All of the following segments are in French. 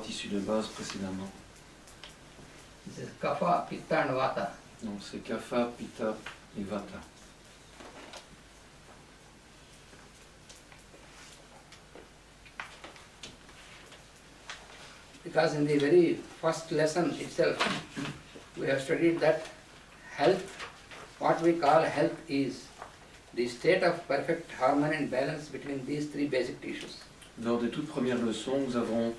tissus de base précédemment. This is Kapha, Pitta and Vata. Donc c'est Kapha, Pitta et Vata. Because in the very first lesson itself, we have studied that health, what we call health is the state of perfect harmony and balance between these three basic tissues. Lors des toutes premières leçons, nous avons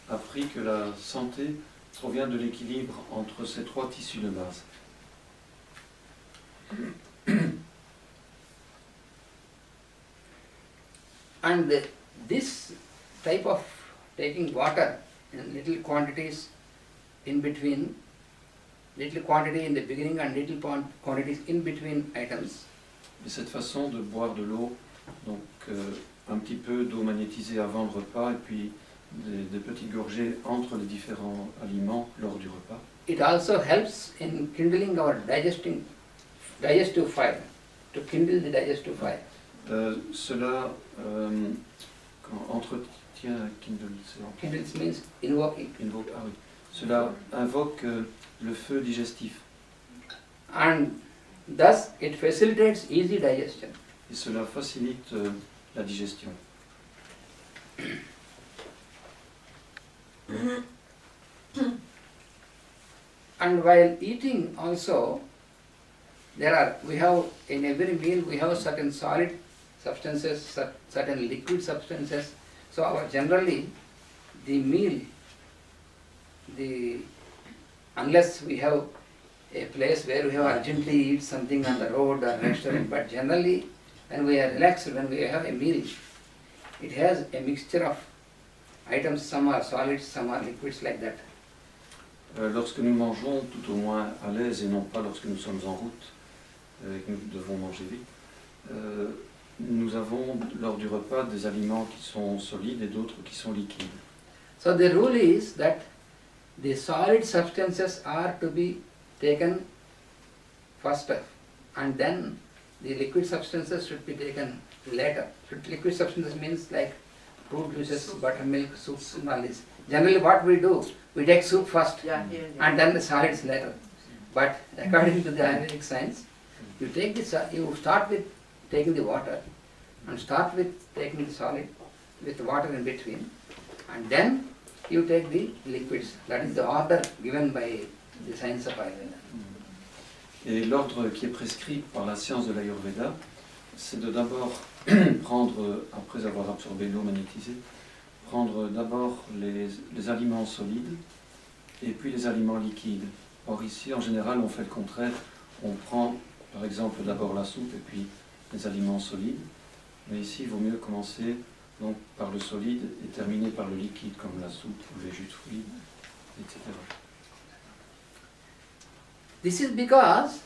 appris que la santé provient de l'équilibre entre ces trois tissus de base. And this type of taking water in little quantities in between, little quantity in the beginning and little quantities in between items, Et cette façon de boire de l'eau, donc un petit peu d'eau magnétisée avant le repas et puis des petites gorgées entre les différents aliments lors du repas. it also helps in kindling our digestive fire, to kindle the digestive fire. Cela entretient, Kindles means invoking. Cela invoque le feu digestif And thus it facilitates easy digestion. et cela facilite la digestion. And while eating also, we have in every meal we have certain solid substances, certain liquid substances. So generally the meal, unless we have a place where we have urgently eat something on the road or restaurant, but generally when we are relaxed, when we have a meal, it has a mixture of items, some are solids, some are liquids, like that. Lorsque nous mangeons tout au moins à l'aise et non pas lorsque nous sommes en route et que nous devons manger vite, nous avons lors du repas des aliments qui sont solides et d'autres qui sont liquides. So the rule is that the solid substances are to be taken first and then the liquid substances should be taken later. Liquid substances means like fruit juices, buttermilk, soups and all this. Generally what we do, we take soup first and then the solids later. But according to the Ayurvedic science, you start with taking the water and start with taking the solid with water in between, and then you take the liquids. That is the order given by the science of Ayurveda. Et l'ordre qui est prescrit par la science de l'Ayurveda, c'est de d'abord prendre, après avoir absorbé l'eau magnétisée, prendre d'abord les aliments solides et puis les aliments liquides. Or ici, en général, on fait le contraire. On prend, par exemple, d'abord la soupe et puis les aliments solides. Mais ici, il vaut mieux commencer donc, par le solide et terminer par le liquide, comme la soupe ou les jus de fruits, etc. This is because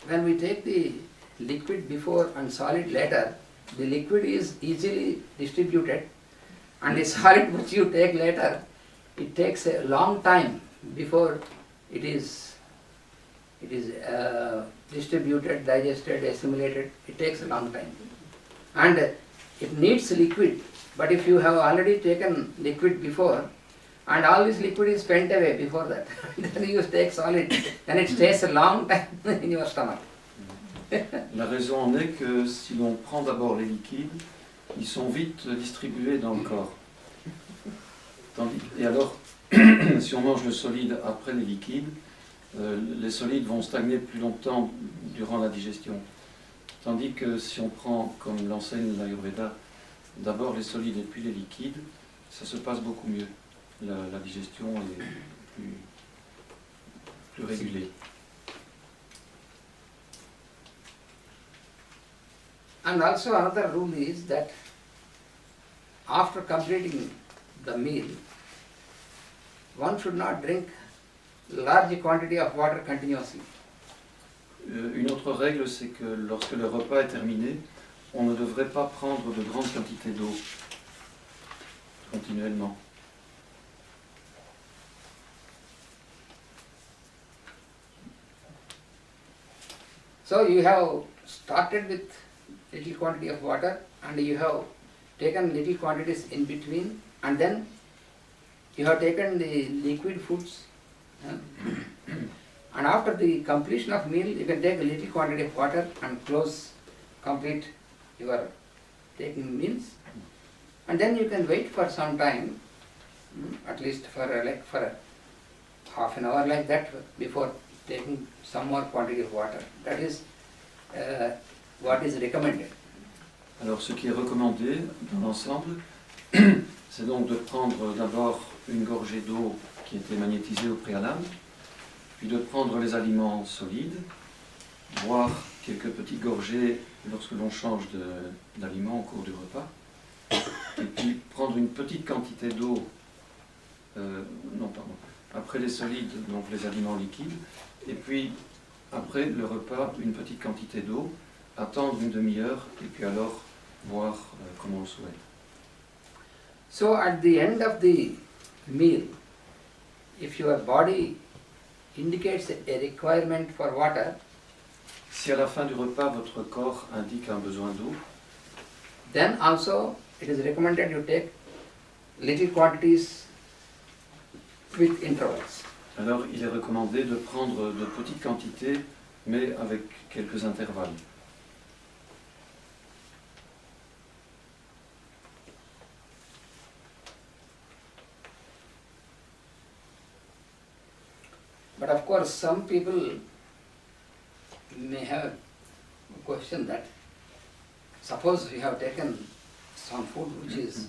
when we take the liquid before and solid later, the liquid is easily distributed, and the solid which you take later, it takes a long time before it is distributed, digested, assimilated. It takes a long time. And it needs liquid, but if you have already taken liquid before, and all this liquid is spent away before that, then you take solid, then it stays a long time in your stomach. La raison en est que si l'on prend d'abord les liquides, ils sont vite distribués dans le corps. Et alors, si on mange le solide après les liquides, les solides vont stagner plus longtemps durant la digestion. Tandis que si on prend, comme l'enseigne l'Ayurveda, d'abord les solides et puis les liquides, ça se passe beaucoup mieux. La digestion est plus régulée. And also another rule is that after completing the meal, one should not drink large quantity of water continuously. Une autre règle, c'est que lorsque le repas est terminé, on ne devrait pas prendre de grandes quantités d'eau continuellement. So you have started with little quantity of water and you have taken little quantities in between, and then you have taken the liquid foods, and after the completion of meal, you can take a little quantity of water and complete your taking meals, and then you can wait for some time, at least for half an hour like that, before taking some more quantity of water. That is what is recommended. Alors ce qui est recommandé dans l'ensemble, c'est donc de prendre d'abord une gorgée d'eau qui était magnétisée au préalable, puis de prendre les aliments solides, boire quelques petites gorgées lorsque l'on change d'aliment au cours du repas, et puis prendre une petite quantité d'eau, après les solides, donc les aliments liquides, et puis après le repas, une petite quantité d'eau, attendre une demi-heure, et puis alors boire comme on le souhaite. So at the end of the meal, if your body indicates a requirement for water, si à la fin du repas votre corps indique un besoin d'eau, then also it is recommended you take little quantities with intervals. alors il est recommandé de prendre de petites quantités, mais avec quelques intervalles. But of course, some people may have a question that suppose you have taken some food which is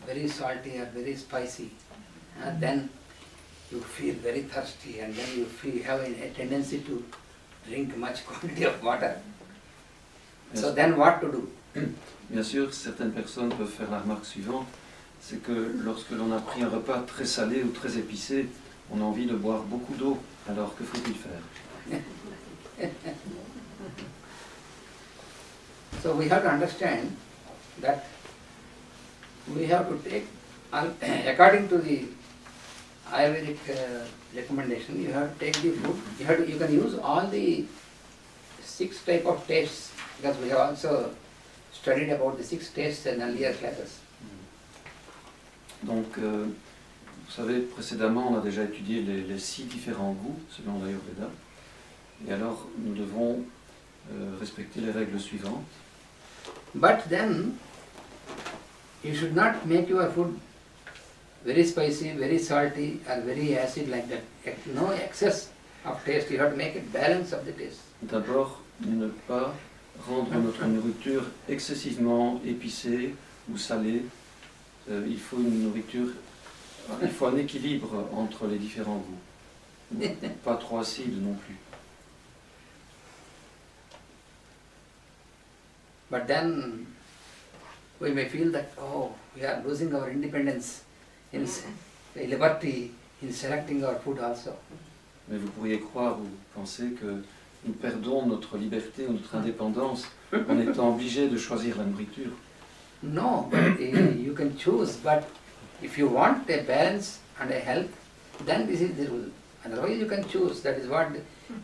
very salty or very spicy, and then you feel very thirsty, and then you have a tendency to drink much quantity of water. So then what to do? Bien sûr, certaines personnes peuvent faire la remarque suivante, c'est que lorsque l'on a pris un repas très salé ou très épicé, on a envie de boire beaucoup d'eau, alors que faut-il faire? So we have to understand that we have to take, according to the Ayurvedic recommendation, you have to take the food, you can use all the 6 type of tastes, because we have also studied about the 6 tastes in earlier classes. Donc, vous savez, précédemment, on a déjà étudié les 6 différents goûts, selon l'Ayurveda. Et alors, nous devons respecter les règles suivantes. But then, you should not make your food very spicy, very salty, or very acid like that. No excess of taste. You have to make it balance of the taste. D'abord, ne pas rendre notre nourriture excessivement épicée ou salée. Il faut un équilibre entre les différents goûts. Pas trop acide non plus. But then we may feel that, we are losing our independence, in liberty in selecting our food also. Mais vous pourriez croire ou penser que nous perdons notre liberté ou notre indépendance en étant obligés de choisir la nourriture. No, but you can choose, but if you want a balance and a health, then this is the rule. Otherwise you can choose. That is what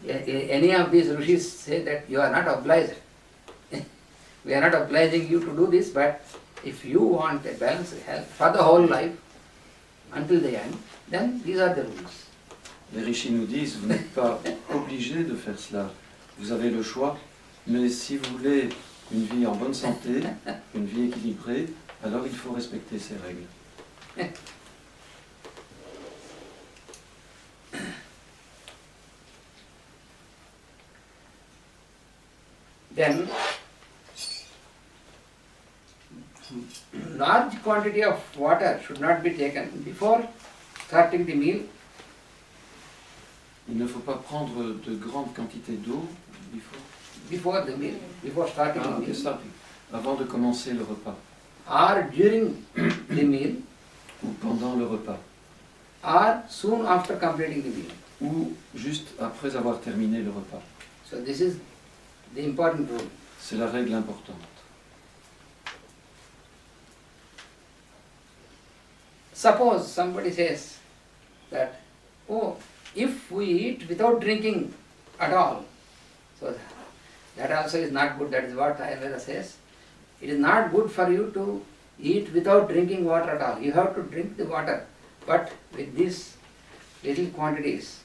any of these rishis say, that you are not obliged. We are not obliging you to do this, but if you want a balanced health for the whole life, until the end, then these are the rules. Les rishis nous disent, vous n'êtes pas obligé de faire cela. Vous avez le choix, mais si vous voulez une vie en bonne santé, une vie équilibrée, alors il faut respecter ces règles. Then, large quantity of water should not be taken before starting the meal. Il ne faut pas prendre de grandes quantités d'eau Before the meal, before starting the meal, avant de commencer le repas, or during the meal, ou pendant le repas, or soon after completing the meal. ou juste après avoir terminé le repas. So this is the important rule. C'est la règle importante. Suppose somebody says that, if we eat without drinking at all, so that also is not good. That is what Ayurveda says. It is not good for you to eat without drinking water at all. You have to drink the water but with these little quantities.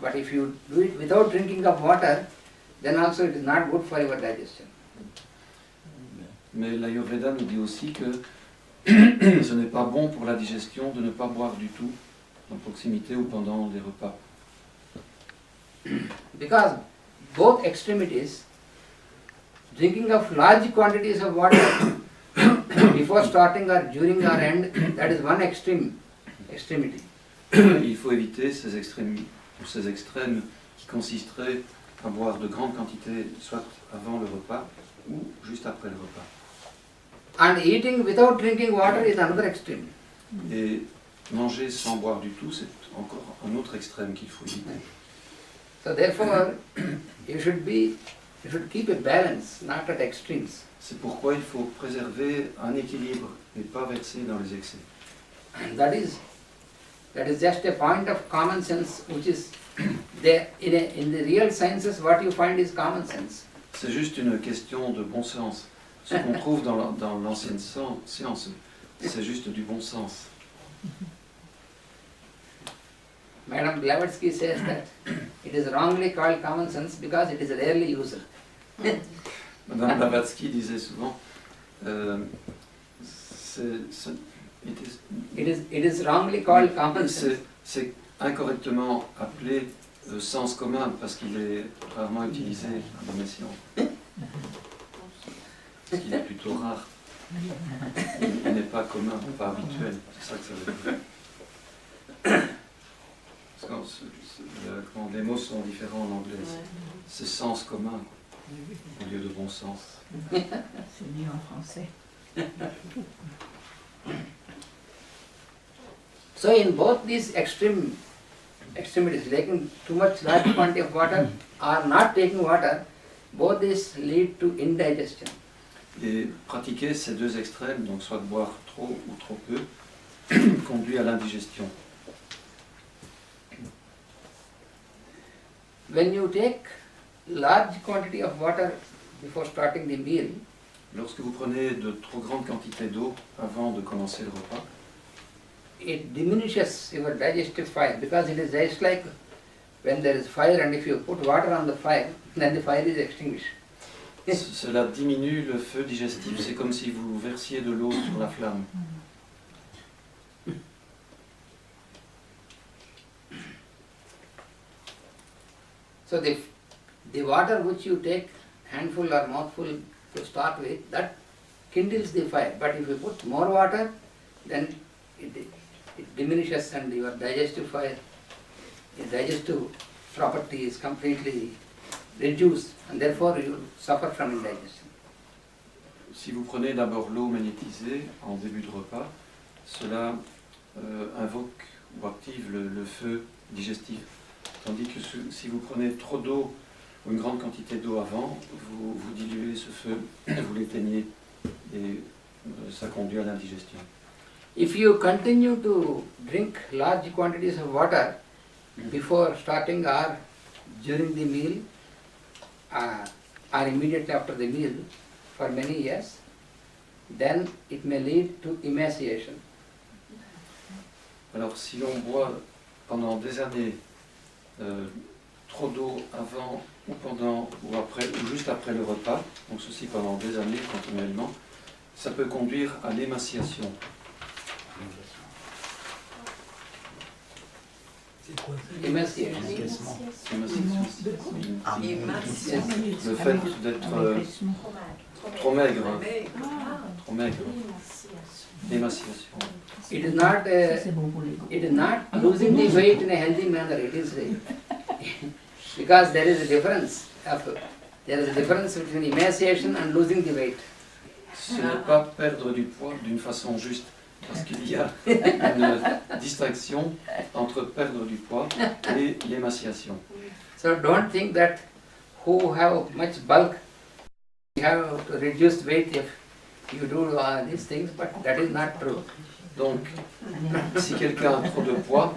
But if you do it without drinking of water, then also it is not good for your digestion. Mais l'Ayurveda nous dit aussi que ce n'est pas bon pour la digestion de ne pas boire du tout en proximité ou pendant les repas. Because both extremities, drinking of large quantities of water before starting or during or end, that is one extremity. Il faut éviter ces extrêmes qui consisteraient à boire de grandes quantités, soit avant le repas ou juste après le repas. And eating without drinking water is another extreme. Et manger sans boire du tout, c'est encore un autre extrême qu'il faut éviter. So therefore, you should keep a balance, not at extremes. C'est pourquoi il faut préserver un équilibre et pas verser dans les excès. And that is just a point of common sense, which is there in the real sciences. What you find is common sense. C'est juste une question de bon sens. Ce qu'on trouve dans l'ancienne science, c'est juste du bon sens. Madam Blavatsky says that it is wrongly called common sense because it is rarely used. Madame Blavatsky disait souvent, It is wrongly called common sense. C'est incorrectement appelé sens commun parce qu'il est rarement utilisé dans mes sciences. Parce qu'il est plutôt rare. Il n'est pas commun, pas habituel. C'est ça que ça veut dire. Parce que les mots sont différents en anglais. C'est sens commun au lieu de bon sens. C'est mieux en français. So in both these extremities, taking too much large quantity of water or not taking water, both these lead to indigestion. Et pratiquer ces deux extrêmes, donc soit de boire trop ou trop peu, conduit à l'indigestion. When you take large quantity of water before starting the meal, Lorsque vous prenez de trop grandes quantités d'eau avant de commencer le repas, it diminishes your digestive fire because it is just like when there is fire and if you put water on the fire, then the fire is extinguished. cela diminue le feu digestif. C'est comme si vous versiez de l'eau sur la flamme. So the water which you take handful or mouthful to start with, that kindles the fire. But if you put more water, then it diminishes and your digestive fire, your digestive property is completely reduced and therefore you will suffer from indigestion. Si vous prenez d'abord l'eau magnétisée en début de repas, cela invoque ou active le feu digestif. Tandis que si vous prenez trop d'eau ou une grande quantité d'eau avant, vous diluez ce feu, vous l'éteignez et ça conduit à l'indigestion. If you continue to drink large quantities of water before starting or during the meal or immediately after the meal for many years, then it may lead to emaciation. Alors si l'on boit pendant des années trop d'eau avant ou pendant ou après ou juste après le repas, donc ceci pendant des années continuellement, ça peut conduire à l'émaciation. C'est quoi ça? Emaciation. Le fait d'être trop maigre, trop maigre, l'émaciation. It is not losing the weight in a healthy manner. It is because there is a difference. There is a difference between emaciation and losing the weight. Ce n'est pas perdre du poids d'une façon juste, parce qu'il y a une distinction entre perdre du poids et l'émaciation. So don't think that who have much bulk have to reduce weight if you do these things, but that is not true. Donc, si quelqu'un a trop de poids,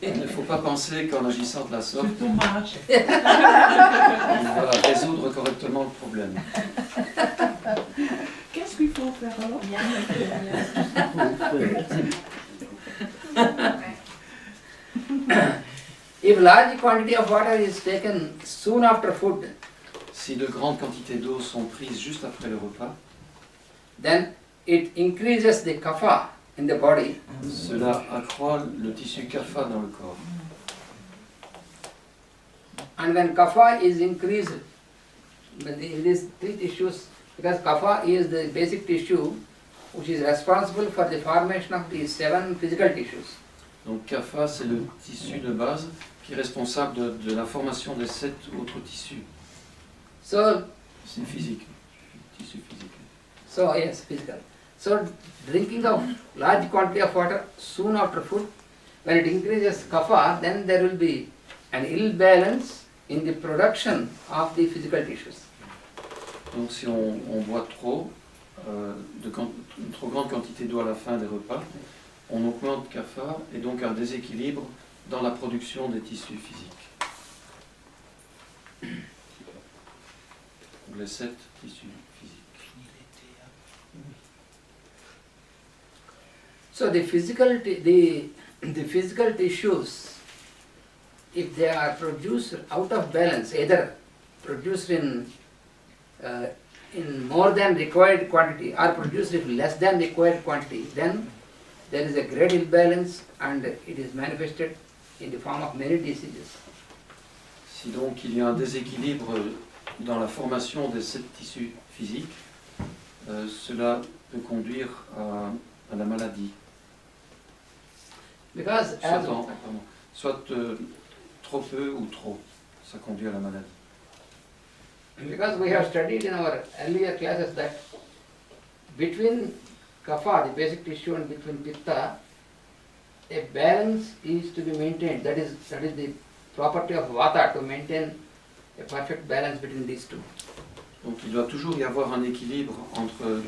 il ne faut pas penser qu'en agissant de la sorte, Plutôt marche. il va résoudre correctement le problème. Qu'est-ce qu'il faut faire alors? If large quantity of water is taken soon after food, Si de grandes quantités d'eau sont prises juste après le repas, then it increases the kapha in the body, cela accroît le tissu kapha dans le corps. and when kapha is increased, in these three tissues, because kapha is the basic tissue which is responsible for the formation of the 7 physical tissues. Donc kapha, c'est le tissu de base qui est responsable de la formation des 7 autres tissus. So, C'est physique, tissu physique. so yes, physical. So drinking of large quantity of water soon after food, when it increases kapha, then there will be an ill balance in the production of the physical tissues. Donc si on boit trop, une trop grande quantité d'eau à la fin des repas, on augmente kapha et donc un déséquilibre dans la production des tissus physiques. Les 7 tissus physiques. So the physical tissues, if they are produced out of balance, either produced in more than required quantity or produced in less than required quantity, then there is a great imbalance and it is manifested in the form of many diseases. Si donc il y a un déséquilibre dans la formation des 7 tissus physiques, cela peut conduire à la maladie. Because as Soit trop peu ou trop, ça conduit à la maladie. Because we have studied in our earlier classes that between kapha, the basic tissue, and between pitta, a balance is to be maintained. That is the property of vata, to maintain a perfect balance between these two. Donc il doit toujours y avoir un équilibre entre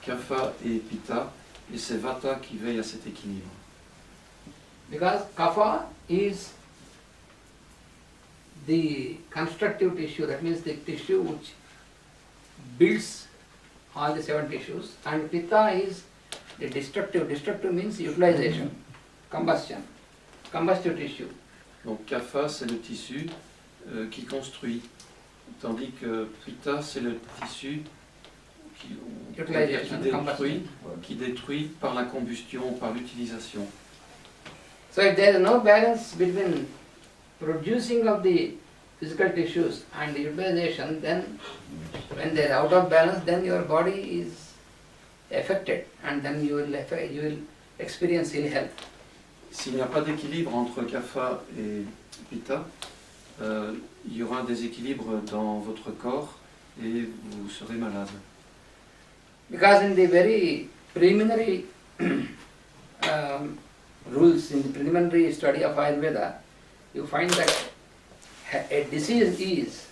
kapha et pitta, et c'est vata qui veille à cet équilibre. Because kapha is the constructive tissue, that means the tissue which builds all the 7 tissues, and pitta is the destructive. Destructive means utilization, combustion, combustive tissue. Donc kapha, c'est le tissu qui construit, tandis que pitta, c'est le tissu qui détruit par la combustion, par l'utilisation. So if there is no balance between producing of the physical tissues and the utilization, then when they are out of balance, then your body is affected and then you will experience ill health. S'il n'y a pas d'équilibre entre kapha et pitta, il y aura un déséquilibre dans votre corps et vous serez malade. Because in the very preliminary rules, in the preliminary study of Ayurveda, you find that a disease is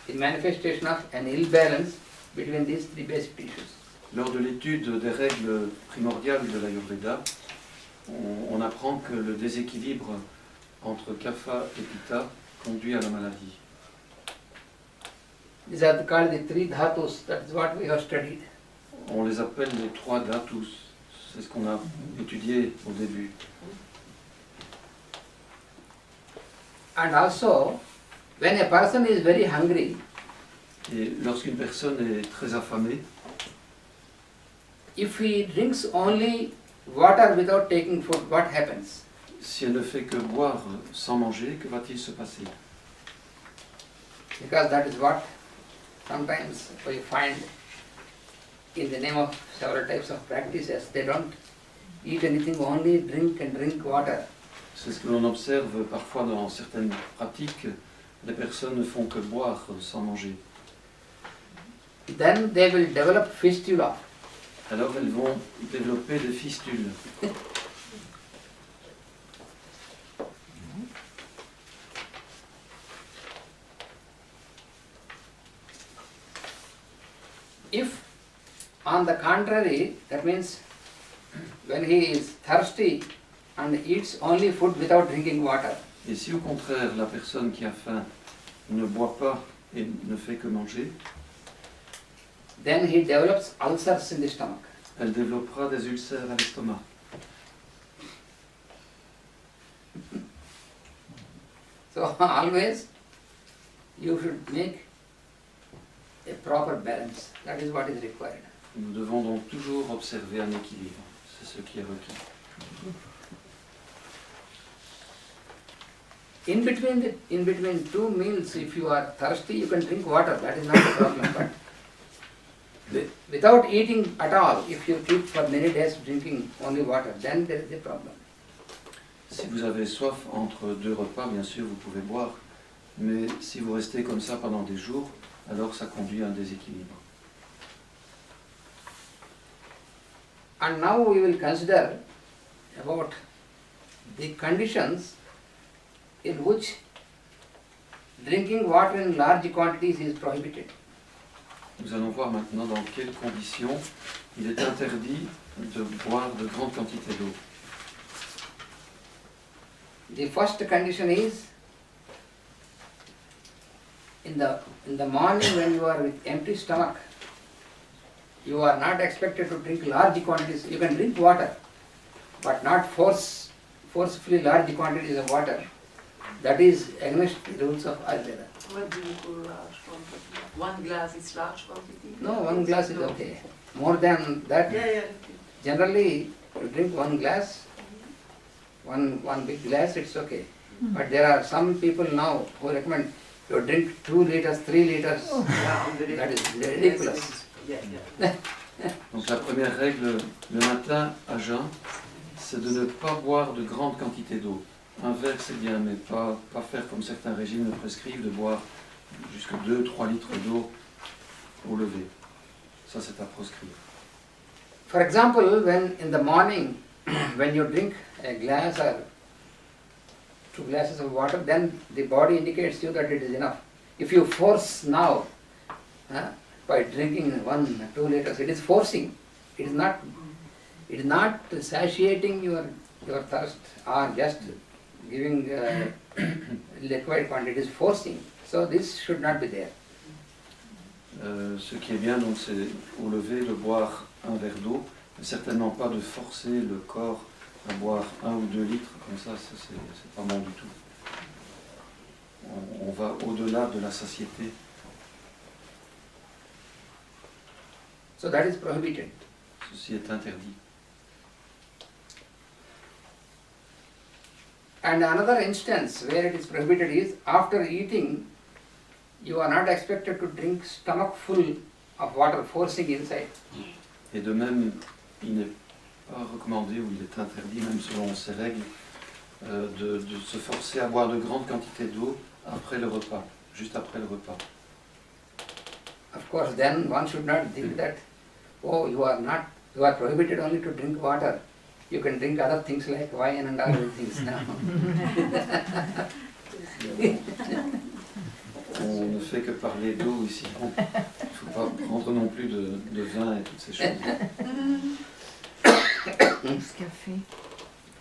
the manifestation of an ill balance between these 3 basic tissues. Lors de l'étude des règles primordiales de l'Ayurveda, on apprend que le déséquilibre entre kapha et pitta conduit à la maladie. These are called the 3 dhatus, that is what we have studied. On les appelle les 3 dhatus, c'est ce qu'on a étudié au début. And also, when a person is very hungry, Et lorsqu'une personne est très affamée, if he drinks only water without taking food, what happens? si elle ne fait que boire sans manger, que va-t-il se passer? Because that is what sometimes we find in the name of several types of practices. They don't eat anything, only drink and drink water. C'est ce que l'on observe parfois dans certaines pratiques. Les personnes ne font que boire sans manger. Then they will develop fistula. Alors elles vont développer des fistules. If, on the contrary, that means when he is thirsty and eats only food without drinking water, Et si au contraire la personne qui a faim ne boit pas et ne fait que manger, then he develops ulcers in the stomach. elle développera des ulcères à l'estomac. So always you should make a proper balance. That is what is required. Nous devons donc toujours observer un équilibre. C'est ce qui est requis. In between two meals, if you are thirsty, you can drink water. That is not a problem. But without eating at all, if you keep for many days drinking only water, then there is a problem. Si vous avez soif entre deux repas, bien sûr, vous pouvez boire. Mais si vous restez comme ça pendant des jours, alors ça conduit à un déséquilibre. And now we will consider about the conditions in which drinking water in large quantities is prohibited. Nous allons voir maintenant dans quelles conditions il est interdit de boire de grandes quantités d'eau. The first condition is in the morning when you are with empty stomach, you are not expected to drink large quantities. You can drink water, but not forcefully large quantities of water. That is against the rules of Ayurveda. What do you call large quantity? One glass is large quantity? No, one glass is okay. More than that, Yeah. generally you drink one glass, one big glass, it's okay. But there are some people now who recommend you drink 2 liters, 3 liters. That is ridiculous. Yeah. Donc la première règle le matin à jeun, c'est de ne pas boire de grandes quantités d'eau. Un verre c'est bien, mais pas faire comme certains régimes le prescrivent, de boire jusqu'à 2-3 litres d'eau au lever. Ça c'est à proscrire. For example, when in the morning, when you drink a glass or 2 glasses of water, then the body indicates you that it is enough. If you force now, by drinking 1-2 liters, it is forcing. It is not satiating your thirst or just giving liquid quantity. It is forcing. So this should not be there. Ce qui est bien, donc, c'est au lever de boire un verre d'eau, mais certainement pas de forcer le corps à boire 1 ou 2 litres, comme ça c'est pas bon du tout. On va au-delà de la satiété. So that is prohibited. Ceci est interdit. And another instance where it is prohibited is after eating, you are not expected to drink stomach full of water, forcing inside. Et de même, il n'est pas recommandé ou il est interdit, même selon ces règles, de se forcer à boire de grandes quantités d'eau après le repas, juste après le repas. Of course, then one should not think that, oh, you are prohibited only to drink water. You can drink other things like wine and other things now. On ne fait que parler d'eau ici. Il ne faut pas prendre non plus de vin et toutes ces choses. Pousse café.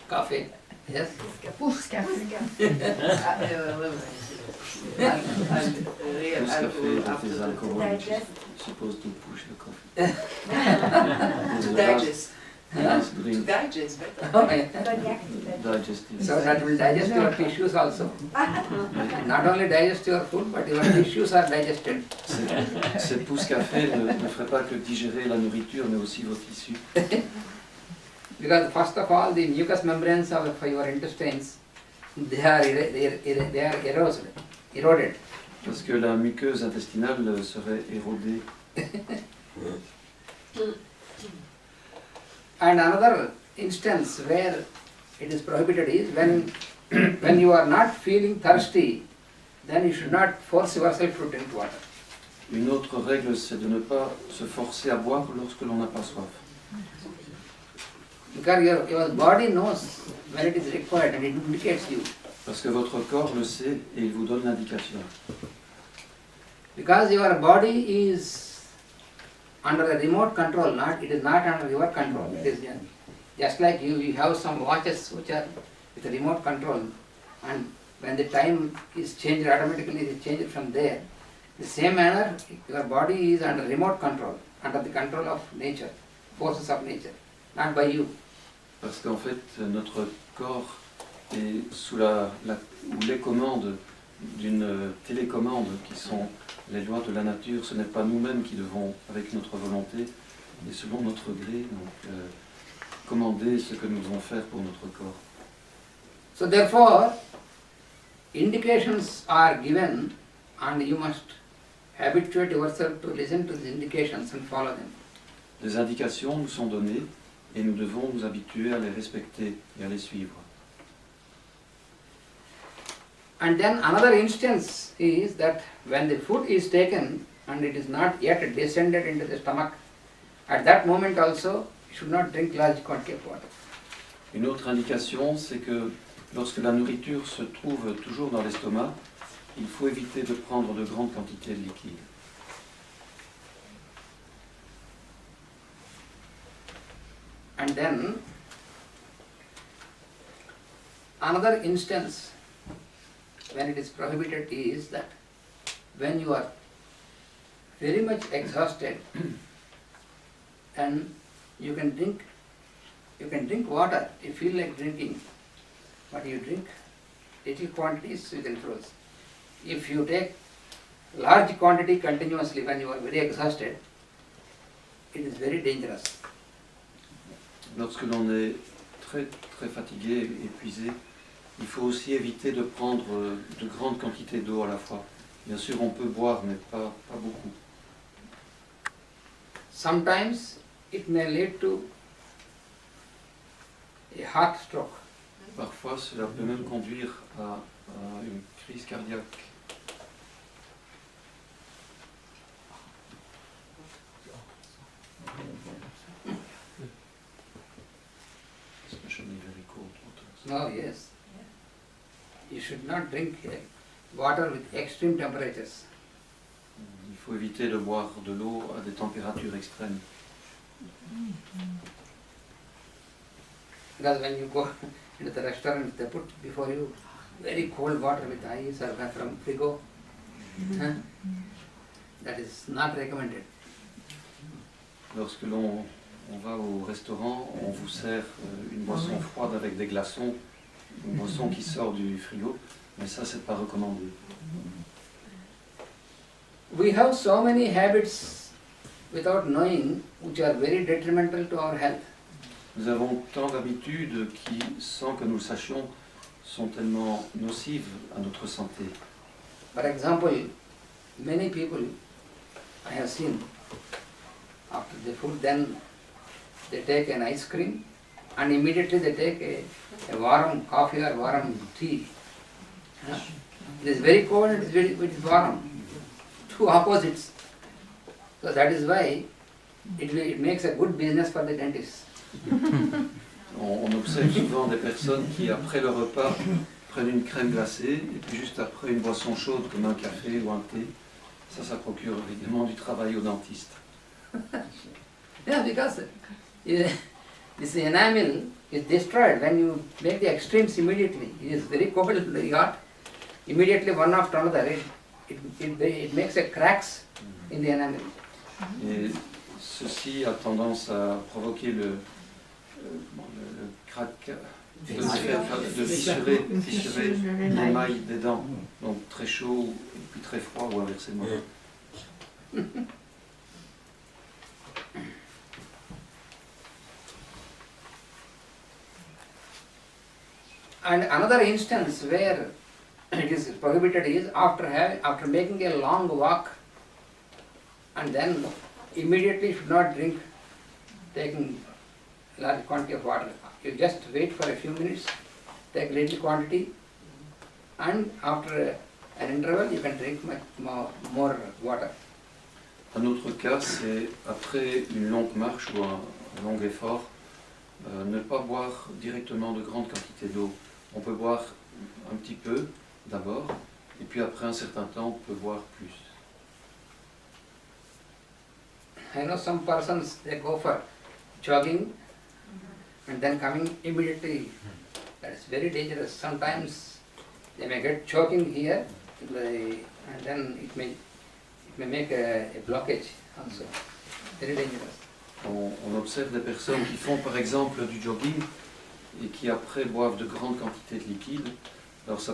Coffee, yes. Pousse café. Pousse café, that is alcohol, which is supposed to push the coffee. To digest. Last To drink, digest better. Okay. digestive. So that will digest your tissues also. Not only digest your food, but your tissues are digested. Cette pousse café ne ferait pas que digérer la nourriture, mais aussi vos tissus. Because first of all, the mucous membranes of your intestines, they are eroded. Parce que la muqueuse intestinale serait érodée. And another instance where it is prohibited is when you are not feeling thirsty, then you should not force yourself to drink water. Une autre règle, c'est de ne pas se forcer à boire lorsque l'on n'a pas soif. Because your body knows when it is required and it indicates you. Parce que votre corps le sait et il vous donne l'indication. Because your body is under a remote control, it is not under your control. It is just like you have some watches which are with a remote control, and when the time is changed automatically, it is changed from there. The same manner, your body is under remote control, under the control of nature, forces of nature, not by you. Parce qu'en fait, notre corps est sous ou les commandes d'une télécommande qui sont les lois de la nature. Ce n'est pas nous-mêmes qui devons, avec notre volonté et selon notre gré, donc, commander ce que nous devons faire pour notre corps. So therefore, indications are given and you must habituate yourself to listen to these indications and follow them. Des indications nous sont données et nous devons nous habituer à les respecter et à les suivre. And then another instance is that when the food is taken and it is not yet descended into the stomach, at that moment also you should not drink large quantity of water. Une autre indication, c'est que lorsque la nourriture se trouve toujours dans l'estomac, il faut éviter de prendre de grandes quantités de liquide. And then another instance when it is prohibited is that when you are very much exhausted and you can drink water, you feel like drinking, but you drink little quantities within fruits. If you take large quantity continuously when you are very exhausted, it is very dangerous. Lorsque l'on est très très fatigué, épuisé, il faut aussi éviter de prendre de grandes quantités d'eau à la fois. Bien sûr, on peut boire, mais pas beaucoup. Sometimes it may lead to a heart stroke. Parfois, cela peut même conduire à une crise cardiaque. Especially very cold water. No, yes. You should not drink water with extreme temperatures. Il faut éviter de boire de l'eau à des températures extrêmes. Because when you go into the restaurant, they put before you very cold water with ice or from frigo. Huh? That is not recommended. Lorsque l'on va au restaurant, on vous sert une boisson froide avec des glaçons, une boisson qui sort du frigo, mais ça, c'est pas recommandé. We have so many habits without knowing which are very detrimental to our health. Nous avons tant d'habitudes qui, sans que nous le sachions, sont tellement nocives à notre santé. For example, many people I have seen after the food, then they take an ice cream and immediately they take a warm coffee or warm tea. It is very cold, it is warm. Two opposites. So that is why it makes a good business for the dentist. On observe souvent des personnes qui, après le repas, prennent une crème glacée et puis juste après une boisson chaude comme un café ou un thé. Ça procure évidemment du travail au dentiste. Yeah, because this enamel is destroyed when you make the extremes immediately. It is very cold, very hot. Immediately one after another, it makes a cracks in the enamel. Et ceci a tendance à provoquer le crack, de fissurer l'émail des dents. Donc très chaud et puis très froid ou inversement. And another instance where it is prohibited is after making a long walk and then immediately should not drink taking large quantity of water. You just wait for a few minutes, take little quantity, and after an interval you can drink more water. Un autre cas, c'est après une longue marche ou un long effort, ne pas boire directement de grandes quantités d'eau. On peut boire un petit peu d'abord, et puis après un certain temps, on peut boire plus. I know some persons, they go for jogging and then coming immediately. That is very dangerous. Sometimes they may get choking here and then it may make a blockage also. Very dangerous. On observe des personnes qui font par exemple du jogging et qui après boivent de grandes quantités de liquide, alors ça